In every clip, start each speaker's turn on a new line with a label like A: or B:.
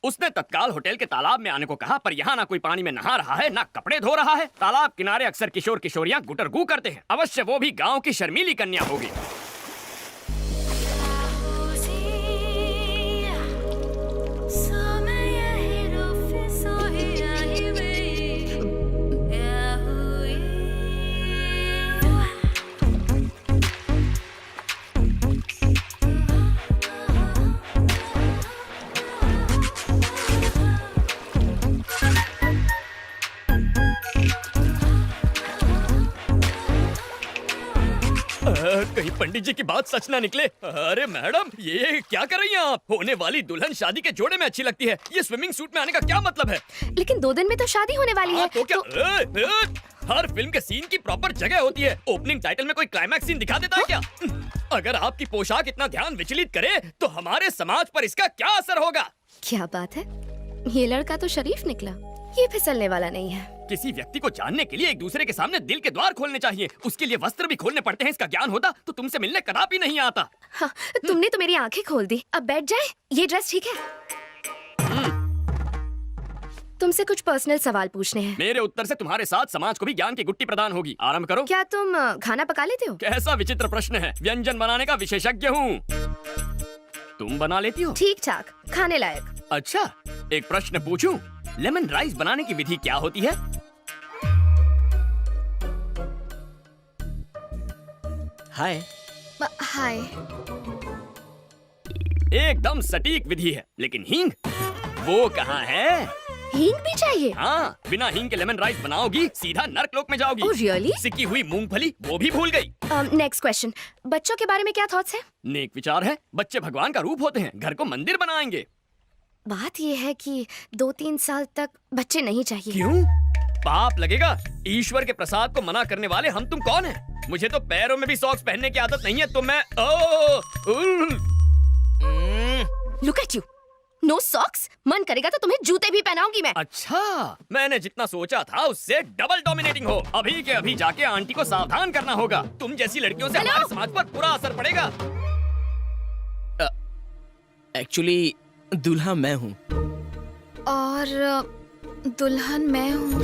A: उसने तत्काल होटल के तालाब में आने को कहा, पर यहाँ ना कोई पानी में नहा रहा है, ना कपड़े धो रहा है। तालाब किनारे अक्सर किशोर किशोरियाँ गुटरगू करते हैं। अवश्य वो भी गाँव की शर्मीली कन्या होगी। कहीं पंडित जी की बात सच ना निकले। अरे मैडम, ये क्या कर रही हैं आप? होने वाली दुल्हन शादी के जोड़े में अच्छी लगती है। ये स्विमिंग सूट में आने का क्या मतलब है?
B: लेकिन 2 दिन में तो शादी होने वाली है।
A: तो क्या हर फिल्म के सीन की प्रॉपर जगह होती है। ओपनिंग टाइटल में कोई क्लाइमैक्स सीन दिखा देता है क्या? अगर आपकी पोशाक इतना ध्यान विचलित करे तो हमारे समाज पर इसका क्या असर होगा?
B: क्या बात है, ये लड़का तो शरीफ निकला। ये फिसलने वाला नहीं है।
A: किसी व्यक्ति को जानने के लिए एक दूसरे के सामने दिल के द्वार खोलने चाहिए। उसके लिए वस्त्र भी खोलने पड़ते हैं। इसका ज्ञान होता तो तुमसे मिलने कदापि नहीं आता।
B: हाँ, तुमने तो मेरी आंखें खोल दी। अब बैठ जाए। ये ड्रेस ठीक है? तुमसे कुछ पर्सनल सवाल पूछने हैं।
A: मेरे उत्तर से तुम्हारे साथ समाज को भी ज्ञान की गुट्टी प्रदान होगी। आरंभ करो।
B: क्या तुम खाना पका लेते हो?
A: कैसा विचित्र प्रश्न है। व्यंजन बनाने का विशेषज्ञ हूँ। तुम बना लेती हो?
B: ठीक ठाक, खाने लायक।
A: अच्छा, एक प्रश्न पूछूं? लेमन राइस बनाने की विधि क्या होती है?
C: हाय।
B: हाय।
A: एकदम सटीक विधि है, लेकिन हींग वो कहाँ है?
B: हींग भी चाहिए?
A: हाँ, बिना हींग के लेमन राइस बनाओगी सीधा नर्कलोक में जाओगी।
B: Oh, really?
A: सिकी हुई मूंगफली वो भी भूल गई।
B: नेक्स्ट क्वेश्चन, बच्चों के बारे में क्या थॉट्स हैं?
A: नेक विचार है। बच्चे भगवान का रूप होते हैं। घर को मंदिर बनाएंगे।
B: बात ये है कि 2-3 साल तक बच्चे नहीं चाहिए।
A: क्यों? पाप लगेगा। ईश्वर के प्रसाद को मना करने वाले हम तुम कौन हैं? मुझे तो पैरों में भी सॉक्स पहनने की आदत नहीं है, तो मैं
B: look at you, no socks. मन करेगा तो तुम्हें जूते भी पहनाऊंगी मैं।
A: अच्छा, मैंने जितना सोचा था उससे डबल डोमिनेटिंग हो। अभी के अभी जाके आंटी को सावधान करना होगा। तुम जैसी लड़कियों से हमारे समाज पर बुरा असर पड़ेगा।
C: एक्चुअली दूल्हा मैं हूँ।
B: और दुल्हन मैं हूँ।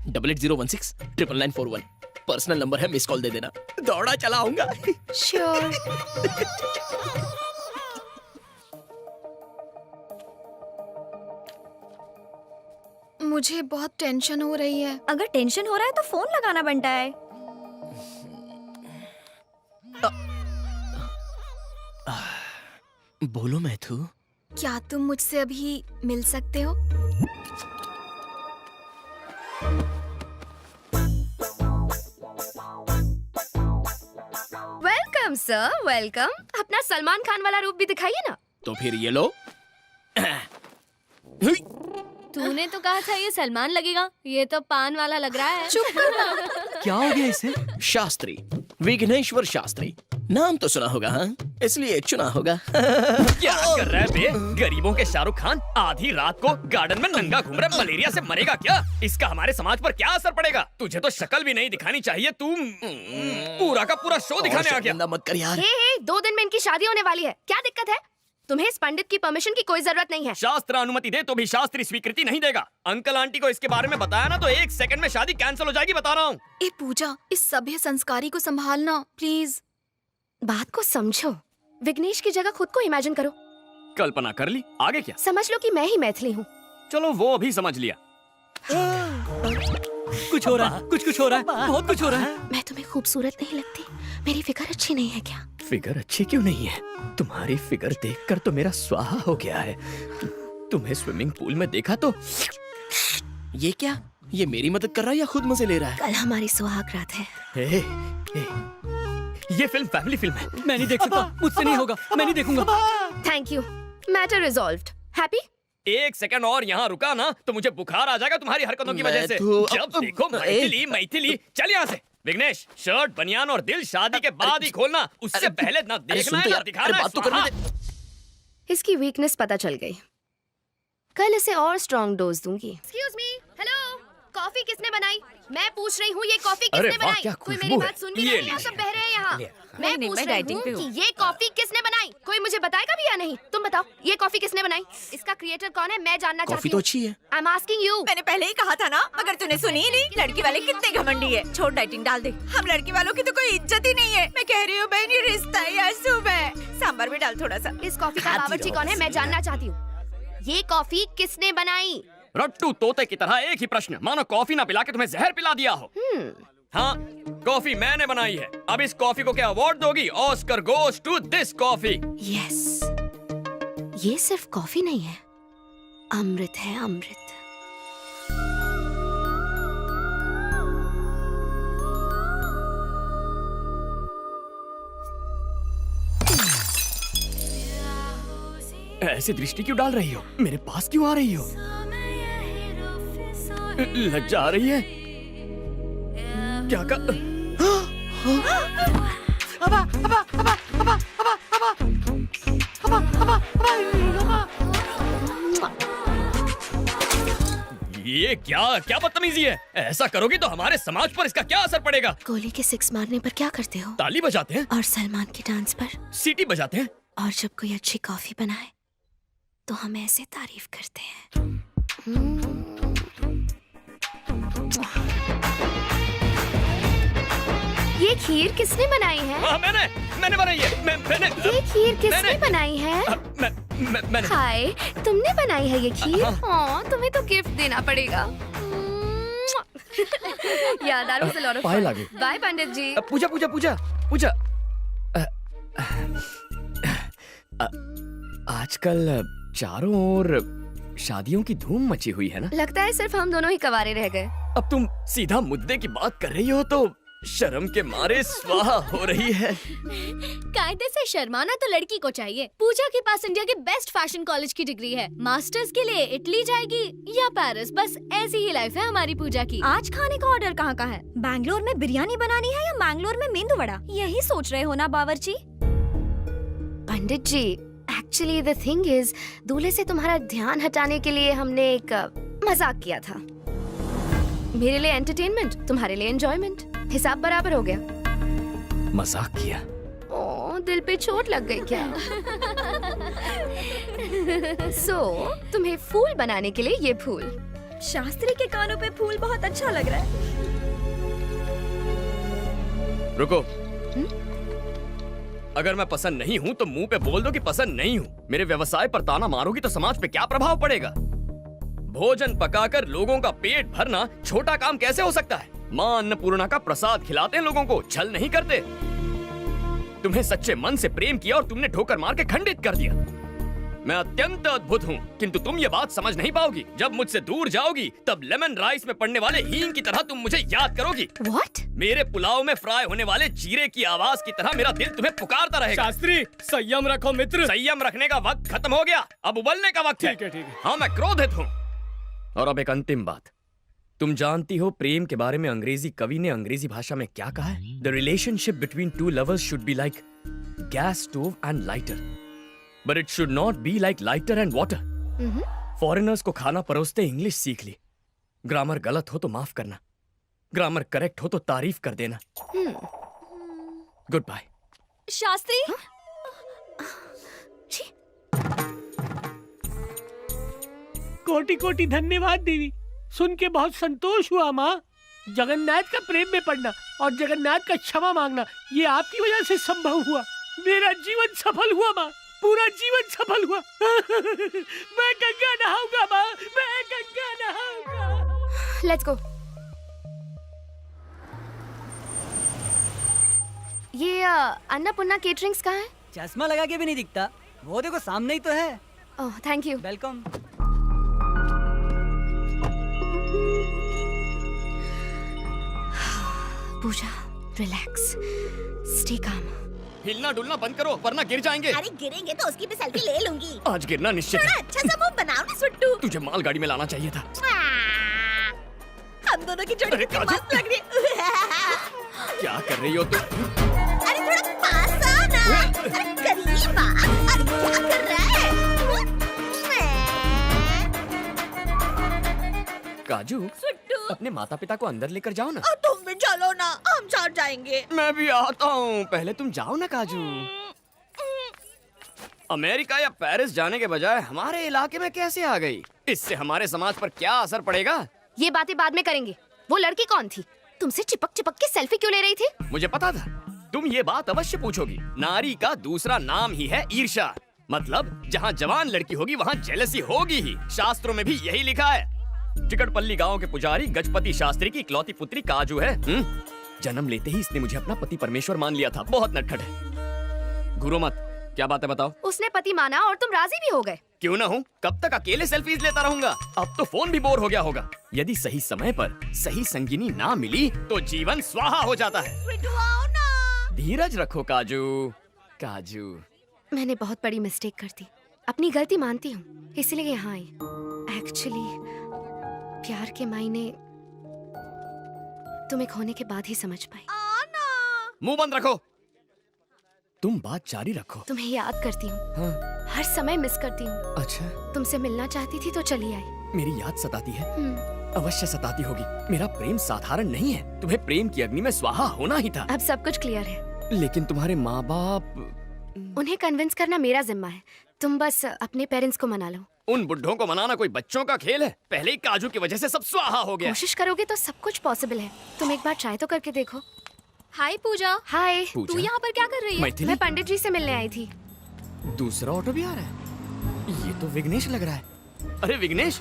C: 8801699941 पर्सनल नंबर है, मिस कॉल दे देना। दौड़ा चला आऊंगा।
B: श्योर। मुझे बहुत टेंशन हो रही है।
D: अगर टेंशन हो रहा है तो फोन लगाना बनता है।
C: बोलो मैथु।
B: क्या तुम मुझसे अभी मिल सकते हो? Welcome sir, welcome. अपना सलमान खान वाला रूप भी दिखाइए ना।
C: तो फिर ये लो।
D: तूने तो कहा था ये सलमान लगेगा, ये तो पान वाला लग रहा है।
B: चुप करना।
C: क्या हो गया इसे? शास्त्री, विघ्नेश्वर शास्त्री। नाम तो सुना होगा, हाँ? इसलिए चुना होगा।
A: क्या कर रहा है बे? गरीबों के शाहरुख खान आधी रात को गार्डन में नंगा घूम रहा है। मलेरिया से मरेगा क्या? इसका हमारे समाज पर क्या असर पड़ेगा? तुझे तो शक्ल भी नहीं दिखानी चाहिए। तू पूरा का पूरा शो दिखाने आ गया।
C: मत कर यार।
B: हे, 2 दिन में इनकी शादी होने वाली है। क्या दिक्कत है? तुम्हें इस पंडित की परमिशन की कोई जरूरत नहीं है।
A: शास्त्र अनुमति दे तो भी शास्त्री स्वीकृति नहीं देगा। अंकल आंटी को इसके बारे में बताया ना तो 1 सेकंड में शादी कैंसिल हो जाएगी, बता रहा हूँ।
B: ए पूजा, इस सभ्य संस्कारी को संभालना प्लीज। बात को समझो। विघ्नेश की जगह खुद को इमेजिन करो।
A: कल्पना कर ली, आगे क्या?
B: समझ लो कि मैं ही मैथिली हूँ।
A: चलो वो भी समझ लिया।
E: कुछ हो रहा है, कुछ हो रहा है, बहुत कुछ हो रहा है।
B: मैं तुम्हें खूबसूरत नहीं लगती? मेरी फिगर अच्छी नहीं है क्या?
A: फिगर अच्छी क्यों नहीं है? तुम्हारी फिगर देखकर तो मेरा स्वाहा हो गया है। तुम्हें स्विमिंग पूल में देखा तो
C: ये क्या? ये मेरी मदद कर रहा है या खुद मजे ले रहा है?
B: कल हमारी सुहाग रात है।
A: ए, ये फिल्म फैमिली फिल्म है।
E: मैं नहीं देख सकता, मुझसे नहीं होगा, मैं नहीं देखूंगा।
B: Thank you, matter resolved. Happy?
A: 1 second और यहाँ रुका ना तो मुझे बुखार आ जाएगा तुम्हारी हरकतों की वजह से। जब देखो मैथिली मैथिली। चल यहाँ से। विघ्नेश, शर्ट, बनियान और दिल शादी के बाद ही खोलना। उससे पहले ना देखना है ना दिखाना है।
C: बात तो करने दे।
B: इसकी वीकनेस पता चल गई। कल इसे और स्ट्रॉन्ग डोज दूंगी। एक्सक्यूज मी, हेलो, कॉफी किसने बनाई? मैं पूछ रही हूँ ये कॉफी
A: अरे
B: किसने
A: वाह,
B: बनाई?
A: क्या
B: कोई
A: खुशबू
B: मेरी
A: है।
B: बात सुन भी
A: ये
B: नहीं रहा,
A: लीजिए।
B: सब बह रहे हैं यहाँ। मैं
F: नहीं,
B: पूछ
F: मैं
B: रही
F: डाइटिंग पे
B: हूँ
F: हूँ।
B: कि ये कॉफी किसने बनाई? कोई मुझे बताएगा भी या नहीं? तुम बताओ, ये कॉफी किसने बनाई? इसका क्रिएटर कौन है? मैं जानना
C: कॉफी
B: चाहती
C: तो
B: हूँ।
C: अच्छी है।
B: I am asking you.
F: मैंने पहले ही कहा था ना, मगर तूने सुनी ही नहीं। लड़की वाले कितने घमंडी है। छोड़, डाइटिंग डाल दे। हम लड़की वालों की तो कोई इज्जत ही नहीं है। मैं कह रही हूँ बहन, ये रिश्ता है या शुभ है? सांभर भी डाल थोड़ा सा।
B: इस कॉफी का बावर्ची कौन है? मैं जानना चाहती हूँ। ये कॉफी किसने बनाई?
A: रट्टू तोते की तरह एक ही प्रश्न, मानो कॉफी ना पिला के तुम्हें जहर पिला दिया हो। हाँ, कॉफी मैंने बनाई है। अब इस कॉफी को क्या अवार्ड दोगी? Oscar goes to this coffee.
B: Yes, ये सिर्फ कॉफी नहीं है, अमृत है, अमृत।
A: ऐसी दृष्टि क्यों डाल रही हो? मेरे पास क्यों आ रही हो? लज्जा आ रही है? क्या कर... ये क्या बदतमीजी है? ऐसा करोगी तो हमारे समाज पर इसका क्या असर पड़ेगा?
B: गोली के 6 मारने पर क्या करते हो?
A: ताली बजाते हैं,
B: और सलमान के डांस पर?
A: सीटी बजाते हैं।
B: और जब कोई अच्छी कॉफी बनाए तो हम ऐसे तारीफ करते हैं। ये खीर किसने बनाई है?
A: हाँ, मैंने बनाई है। मैंने
B: ये खीर किसने
A: मैंने-
B: बनाई है?
A: मैंने
B: हाय, तुमने बनाई है ये खीर?
A: हाँ।
B: हाँ, तुम्हें तो गिफ्ट देना पड़ेगा। यार, that was a lot of
A: Payal
B: fun.
A: आ गई।
B: Bye, पंडित जी।
A: पूजा आजकल चारों ओर शादियों की धूम मची हुई है ना?
B: लगता है सिर्फ हम दोनों ही कवारे रह गए।
A: अब तुम सीधा मुद्दे की बात कर रही हो तो शर्म के मारे स्वाहा हो रही है।
D: कायदे से शर्माना तो लड़की को चाहिए। पूजा के पास इंडिया के बेस्ट फैशन कॉलेज की डिग्री है। मास्टर्स के लिए इटली जाएगी या पेरिस, बस ऐसी ही लाइफ है हमारी पूजा की।
G: आज खाने का ऑर्डर कहाँ का है? बैंगलोर में बिरयानी बनानी है या मैंगलोर में मेंदू वड़ा? यही सोच रहे हो ना बावर्ची?
B: पंडित जी, एक्चुअली द थिंग इज, दूल्हे से तुम्हारा ध्यान हटाने के लिए हमने एक मजाक किया था। मेरे लिए एंटरटेनमेंट, तुम्हारे लिए एंजॉयमेंट। हिसाब बराबर हो गया।
A: मजाक किया?
B: ओ, दिल पे चोट लग गई क्या? तुम्हें फूल बनाने के लिए ये फूल।
G: शास्त्री के कानों पे फूल बहुत अच्छा लग रहा है।
A: रुको। अगर मैं पसंद नहीं हूँ तो मुंह पे बोल दो कि पसंद नहीं हूँ। मेरे व्यवसाय पर ताना मारोगी तो समाज पे क्या प्रभाव पड़ेगा? भोजन पकाकर लोगों का पेट भरना छोटा काम कैसे हो सकता है? माँ अन्नपूर्णा का प्रसाद खिलाते हैं लोगों को, छल नहीं करते। तुम्हें सच्चे मन से प्रेम किया और तुमने ठोकर मार के खंडित कर दिया। मैं अत्यंत अद्भुत हूँ, किंतु तुम ये बात समझ नहीं पाओगी। जब मुझसे दूर जाओगी तब लेमन राइस में पड़ने वाले हींग की तरह तुम मुझे याद करोगी।
B: What?
A: मेरे पुलाव में फ्राई होने वाले जीरे की आवाज की तरह मेरा दिल तुम्हें पुकारता रहेगा।
E: शास्त्री, संयम रखो मित्र।
A: संयम रखने का वक्त खत्म हो गया, अब उबलने का वक्त है।
E: ठीक है।
A: हाँ, मैं क्रोधित हूँ। और अब एक अंतिम बात, तुम जानती हो प्रेम के बारे में अंग्रेजी कवि ने अंग्रेजी भाषा में क्या कहा है? The relationship between two lovers should be like gas stove and lighter, but it should not be like lighter and water. Foreigners को खाना परोसते इंग्लिश सीख ली। ग्रामर गलत हो तो माफ करना, ग्रामर करेक्ट हो तो तारीफ कर देना। Good bye.
G: शास्त्री,
E: कोटि कोटि धन्यवाद देवी। सुन के बहुत संतोष हुआ माँ। जगन्नाथ का प्रेम में पड़ना और जगन्नाथ का क्षमा मांगना, ये आपकी वजह से संभव हुआ। मेरा जीवन सफल हुआ माँ, पूरा जीवन सफल हुआ। मैं गंगा नहाऊंगा माँ, मैं गंगा नहाऊंगा।
B: Let's go. ये अन्नपूर्णा केटरिंग्स कहाँ है?
H: चश्मा लगा के भी नहीं दिखता। वो देखो सामने ही तो है।
B: Oh, thank you.
H: Welcome.
B: Pooja, relax, stay calm.
A: हिलना डुलना बंद करो वरना गिर जाएंगे।
G: अरे गिरेंगे तो उसकी भी सेल्फी ले लूंगी।
A: आज गिरना निश्चित
G: थोड़ा
A: है।
G: अच्छा सा मुंह बनाओ ना सुट्टू।
A: तुझे मालगाड़ी में लाना चाहिए था।
G: हम दोनों की जोड़ी
A: अरे
G: कितनी
A: काजल।
G: मस्त लग रही है।
A: क्या कर रही हो तुम?
G: अरे थोड़ा पास आओ ना। अरे करीब आ। अरे क्या कर रहा है?
A: काजू,
G: सुट्टू।
A: अपने माता पिता को अंदर लेकर जाओ ना।
F: तुम भी चलो ना, हम साथ जाएंगे।
A: मैं भी आता हूँ, पहले तुम जाओ ना काजू। अमेरिका या पेरिस जाने के बजाय हमारे इलाके में कैसे आ गई? इससे हमारे समाज पर क्या असर पड़ेगा?
B: ये बातें बाद में करेंगे। वो लड़की कौन थी? तुमसे चिपक चिपक के सेल्फी क्यों ले रही थी?
A: मुझे पता था तुम ये बात अवश्य पूछोगी। नारी का दूसरा नाम ही है ईर्ष्या। मतलब जहाँ जवान लड़की होगी वहाँ जेलसी होगी ही। शास्त्रों में भी यही लिखा है। चिकटपल्ली गांव के पुजारी गजपति शास्त्री की इकलौती पुत्री काजू है। जन्म लेते ही इसने मुझे अपना पति परमेश्वर मान लिया था। बहुत नटखट है। घूरो मत, क्या बात है बताओ।
B: उसने पति माना और तुम राजी भी हो गए।
A: क्यों ना हूँ, कब तक अकेले सेल्फीज लेता रहूंगा? अब तो फोन भी बोर हो गया होगा। यदि सही समय पर सही संगिनी ना मिली तो जीवन स्वाहा हो जाता है।
F: बिट्टू आओ ना।
A: धीरज रखो काजू। काजू
B: मैंने बहुत बड़ी मिस्टेक कर दी। अपनी गलती मानती हूँ, इसलिए यहाँ आई। एक्चुअली प्यार के मायने तुम एक होने के बाद ही समझ पाई।
A: मुंह बंद रखो। तुम बात जारी रखो।
B: तुम्हें याद करती हूँ,
A: हाँ।
B: हर समय मिस करती हूँ।
A: अच्छा,
B: तुमसे मिलना चाहती थी तो चली आई।
A: मेरी याद सताती है?
B: हम्म,
A: अवश्य सताती होगी। मेरा प्रेम साधारण नहीं है। तुम्हें प्रेम की अग्नि में स्वाहा होना ही था।
B: अब सब कुछ क्लियर है।
A: लेकिन तुम्हारे माँ बाप,
B: उन्हें कन्विंस करना मेरा जिम्मा है। तुम बस अपने पेरेंट्स को मना लो।
A: उन बुढ़ों को मनाना कोई बच्चों का खेल है? पहले ही काजू की वजह से सब स्वाहा हो गया।
B: कोशिश करोगे तो सब कुछ पॉसिबल है। तुम एक बार ट्राई तो करके देखो।
D: हाय पूजा,
B: हाय,
D: तू यहाँ पर क्या कर रही है?
A: मैथिली,
B: मैं पंडित जी से मिलने आई थी।
A: दूसरा ऑटो भी आ रहा है। ये तो विघ्नेश लग रहा है। अरे विघ्नेश,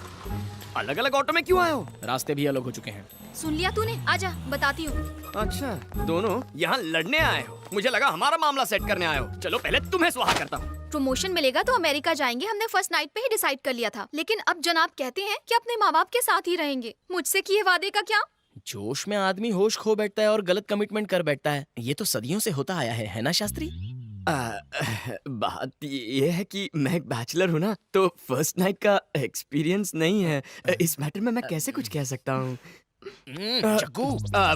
A: अलग अलग ऑटो में क्यों आए हो?
C: रास्ते भी अलग हो चुके हैं।
D: सुन लिया तूने? आजा बताती हूँ।
A: अच्छा, दोनों यहाँ लड़ने आए हो? मुझे लगा हमारा मामला सेट करने आए हो। चलो पहले तुम्हें स्वाहा करता हूँ।
D: प्रमोशन मिलेगा तो अमेरिका जाएंगे, हमने फर्स्ट नाइट पे ही डिसाइड कर लिया था। लेकिन अब जनाब कहते हैं कि अपने माँ बाप के साथ ही रहेंगे। मुझसे किए वादे का क्या?
C: जोश में आदमी होश खो बैठता है और गलत कमिटमेंट कर बैठता है। ये तो सदियों से होता आया है ना शास्त्री?
A: बात ये है कि मैं एक बैचलर हूँ ना, तो फर्स्ट नाइट का एक्सपीरियंस नहीं है। इस मैटर में मैं कैसे कुछ कह सकता हूँ?
C: जग्गू,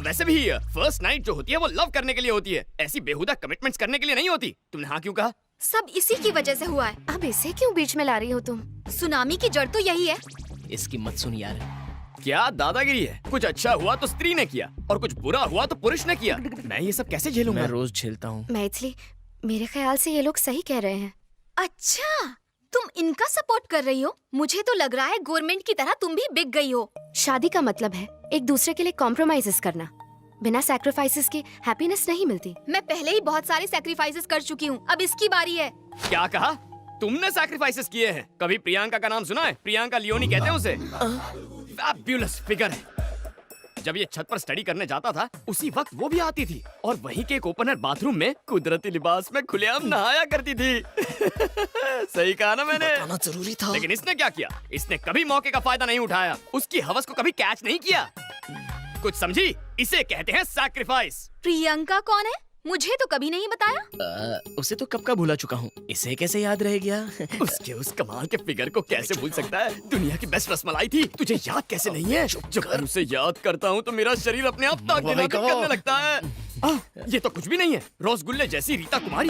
A: वैसे भी फर्स्ट नाइट जो होती है वो लव करने के लिए होती है, ऐसी बेहुदा कमिटमेंट्स करने के लिए नहीं होती। तुमने हाँ क्यों कहा?
D: सब इसी की वजह से हुआ है।
B: अब इसे क्यों बीच में ला रही हो तुम?
D: सुनामी की जड़ तो यही है।
C: इसकी मत सुन यार।
A: क्या दादागिरी है? कुछ अच्छा हुआ तो स्त्री ने किया और कुछ बुरा हुआ तो पुरुष ने किया। मैं ये सब कैसे झेलूंगा?
C: मैं रोज झेलता हूँ।
B: मैथिली, मेरे ख्याल से ये लोग सही कह रहे हैं।
D: अच्छा, तुम इनका सपोर्ट कर रही हो? मुझे तो लग रहा है गवर्नमेंट की तरह तुम भी बिक गई हो।
B: शादी का मतलब है एक दूसरे के लिए कॉम्प्रोमाइजेस करना। बिना सैक्रिफाइसेस के हैप्पीनेस नहीं मिलती।
D: मैं पहले ही बहुत सारे सैक्रिफाइसेस कर चुकी हूँ, अब इसकी बारी है।
A: क्या कहा? तुमने सैक्रिफाइसेस किए हैं? कभी प्रियंका का नाम सुना है? प्रियंका लियोनी कहते हैं उसे। फैब्युलस फिगर है। जब ये छत पर स्टडी करने जाता था उसी वक्त वो भी आती थी और वहीं के एक ओपनर बाथरूम में कुदरती लिबास में खुलेआम नहाया करती थी। सही कहा ना मैंने?
C: बताना जरूरी था।
A: लेकिन इसने क्या किया? इसने कभी मौके का फायदा नहीं उठाया, उसकी हवस को कभी कैच नहीं किया। कुछ समझी? इसे कहते हैं सैक्रिफाइस।
D: प्रियंका कौन है? मुझे तो कभी नहीं बताया।
C: उसे तो कब का भूला चुका हूँ, इसे कैसे याद रह गया?
A: उसके उस कमाल के फिगर को कैसे भूल सकता है? दुनिया की बेस्ट रसमलाई थी, तुझे याद कैसे नहीं है? जब मैं उसे याद करता हूँ तो मेरा शरीर अपने आप ताक करने लगता है। ये तो कुछ भी नहीं है, रसगुल्ले जैसी रीता कुमारी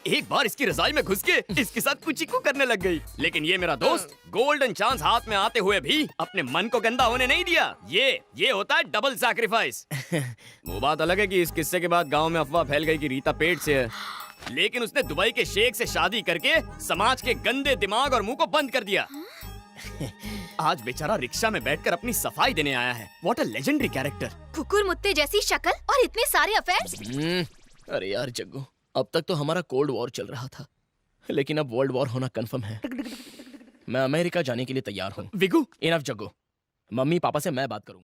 A: एक बार इसकी रजाई में घुस के इसके साथ कुचिकू करने लग गई। लेकिन ये मेरा दोस्त गोल्डन चांस हाथ में आते हुए भी अपने मन को गंदा होने नहीं दिया। ये होता है डबल सैक्रिफाइस। वो बात अलग है कि इस किस्से के बाद गांव में अफवाह फैल गई कि रीता पेट से है, लेकिन उसने दुबई के शेख से शादी करके समाज के गंदे दिमाग और मुंह को बंद कर दिया। आज बेचारा रिक्शा में बैठकर अपनी सफाई देने आया है। What a legendary character.
D: कुकुर मुत्ते जैसी शक्ल और इतने सारे अफेयर्स।
C: अरे यार जग्गू, अब तक तो हमारा कोल्ड वॉर चल रहा था, लेकिन अब वर्ल्ड वॉर होना कंफर्म है। मैं अमेरिका जाने के लिए तैयार हूँ।
A: विगू,
C: इनफ जग्गू, मम्मी पापा से मैं बात करूंगा।